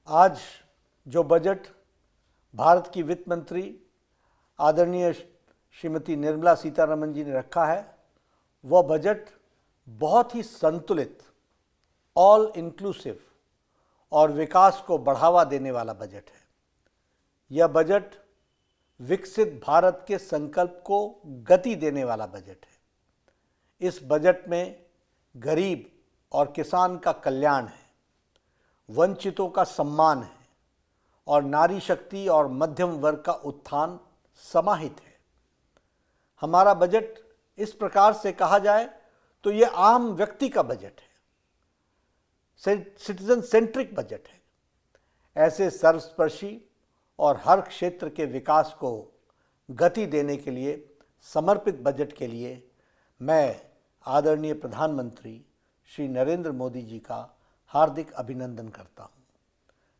आज जो बजट भारत की वित्त मंत्री आदरणीय श्रीमती निर्मला सीतारमण जी ने रखा है, वह बजट बहुत ही संतुलित, ऑल इंक्लूसिव और विकास को बढ़ावा देने वाला बजट है। यह बजट विकसित भारत के संकल्प को गति देने वाला बजट है। इस बजट में गरीब और किसान का कल्याण है, वंचितों का सम्मान है और नारी शक्ति और मध्यम वर्ग का उत्थान समाहित है। हमारा बजट इस प्रकार से कहा जाए तो यह आम व्यक्ति का बजट है, सिटीजन सेंट्रिक बजट है। ऐसे सर्वस्पर्शी और हर क्षेत्र के विकास को गति देने के लिए समर्पित बजट के लिए मैं आदरणीय प्रधानमंत्री श्री नरेंद्र मोदी जी का हार्दिक अभिनंदन करता हूँ।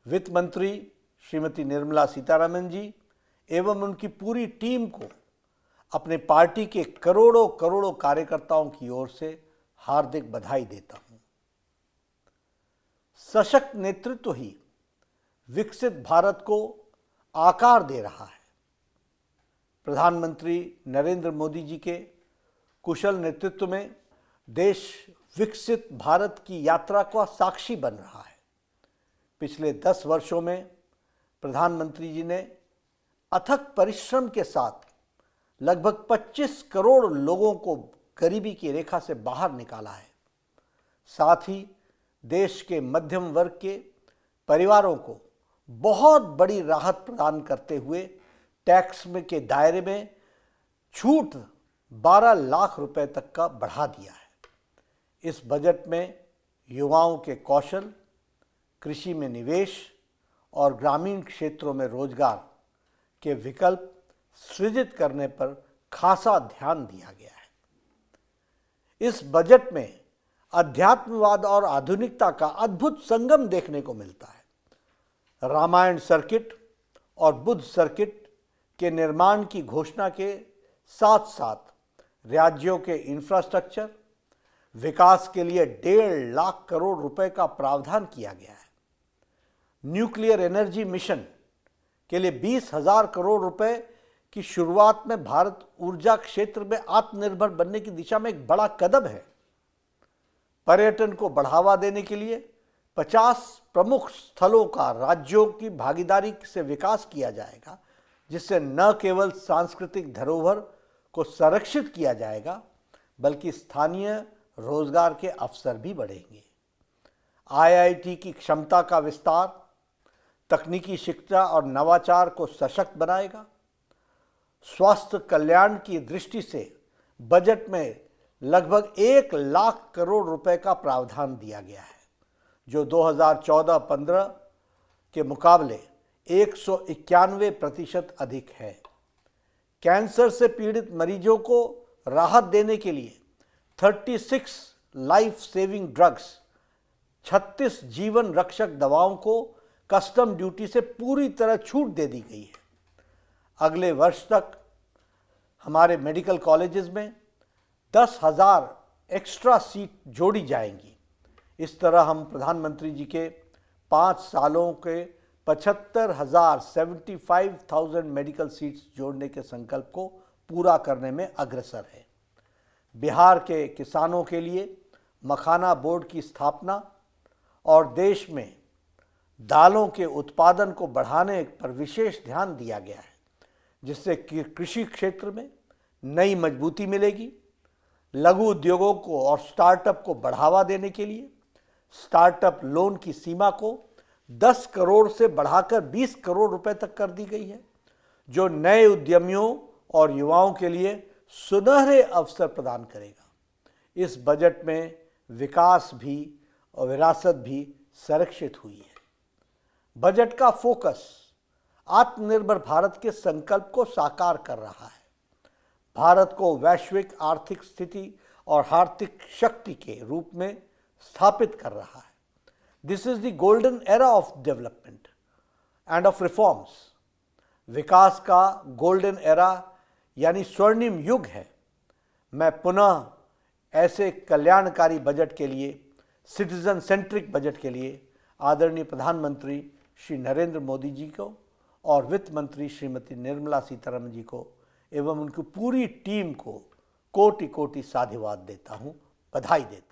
वित्त मंत्री श्रीमती निर्मला सीतारमण जी एवं उनकी पूरी टीम को अपने पार्टी के करोड़ों करोड़ों कार्यकर्ताओं की ओर से हार्दिक बधाई देता हूँ। सशक्त नेतृत्व ही विकसित भारत को आकार दे रहा है। प्रधानमंत्री नरेंद्र मोदी जी के कुशल नेतृत्व में देश विकसित भारत की यात्रा का साक्षी बन रहा है। पिछले 10 वर्षों में प्रधानमंत्री जी ने अथक परिश्रम के साथ लगभग 25 करोड़ लोगों को गरीबी की रेखा से बाहर निकाला है। साथ ही देश के मध्यम वर्ग के परिवारों को बहुत बड़ी राहत प्रदान करते हुए टैक्स में के दायरे में छूट 12 लाख रुपए तक का बढ़ा दिया है। इस बजट में युवाओं के कौशल, कृषि में निवेश और ग्रामीण क्षेत्रों में रोजगार के विकल्प सृजित करने पर खासा ध्यान दिया गया है। इस बजट में अध्यात्मवाद और आधुनिकता का अद्भुत संगम देखने को मिलता है। रामायण सर्किट और बुद्ध सर्किट के निर्माण की घोषणा के साथ साथ राज्यों के इंफ्रास्ट्रक्चर विकास के लिए 1.5 लाख करोड़ रुपए का प्रावधान किया गया है। न्यूक्लियर एनर्जी मिशन के लिए 20,000 करोड़ रुपए की शुरुआत में भारत ऊर्जा क्षेत्र में आत्मनिर्भर बनने की दिशा में एक बड़ा कदम है। पर्यटन को बढ़ावा देने के लिए 50 प्रमुख स्थलों का राज्यों की भागीदारी से विकास किया जाएगा, जिससे न केवल सांस्कृतिक धरोहर को संरक्षित किया जाएगा बल्कि स्थानीय रोजगार के अवसर भी बढ़ेंगे। आईआईटी की क्षमता का विस्तार तकनीकी शिक्षा और नवाचार को सशक्त बनाएगा। स्वास्थ्य कल्याण की दृष्टि से बजट में लगभग 1 लाख करोड़ रुपए का प्रावधान दिया गया है, जो 2014-15 के मुकाबले 191% अधिक है। कैंसर से पीड़ित मरीजों को राहत देने के लिए 36 लाइफ सेविंग ड्रग्स, 36 जीवन रक्षक दवाओं को कस्टम ड्यूटी से पूरी तरह छूट दे दी गई है। अगले वर्ष तक हमारे मेडिकल कॉलेजेस में 10,000 एक्स्ट्रा सीट जोड़ी जाएंगी। इस तरह हम प्रधानमंत्री जी के 5 सालों के 75,000 मेडिकल सीट्स जोड़ने के संकल्प को पूरा करने में अग्रसर है। बिहार के किसानों के लिए मखाना बोर्ड की स्थापना और देश में दालों के उत्पादन को बढ़ाने पर विशेष ध्यान दिया गया है, जिससे कृषि क्षेत्र में नई मजबूती मिलेगी। लघु उद्योगों को और स्टार्टअप को बढ़ावा देने के लिए स्टार्टअप लोन की सीमा को 10 करोड़ से बढ़ाकर 20 करोड़ रुपए तक कर दी गई है, जो नए उद्यमियों और युवाओं के लिए सुनहरे अवसर प्रदान करेगा। इस बजट में विकास भी और विरासत भी संरक्षित हुई है। बजट का फोकस आत्मनिर्भर भारत के संकल्प को साकार कर रहा है। भारत को वैश्विक आर्थिक स्थिति और आर्थिक शक्ति के रूप में स्थापित कर रहा है। This is the golden era of development and of reforms. विकास का गोल्डन एरा यानी स्वर्णिम युग है। मैं पुनः ऐसे कल्याणकारी बजट के लिए, सिटीजन सेंट्रिक बजट के लिए आदरणीय प्रधानमंत्री श्री नरेंद्र मोदी जी को और वित्त मंत्री श्रीमती निर्मला सीतारमण जी को एवं उनकी पूरी टीम को कोटि कोटि साधुवाद देता हूँ, बधाई देता हूँ।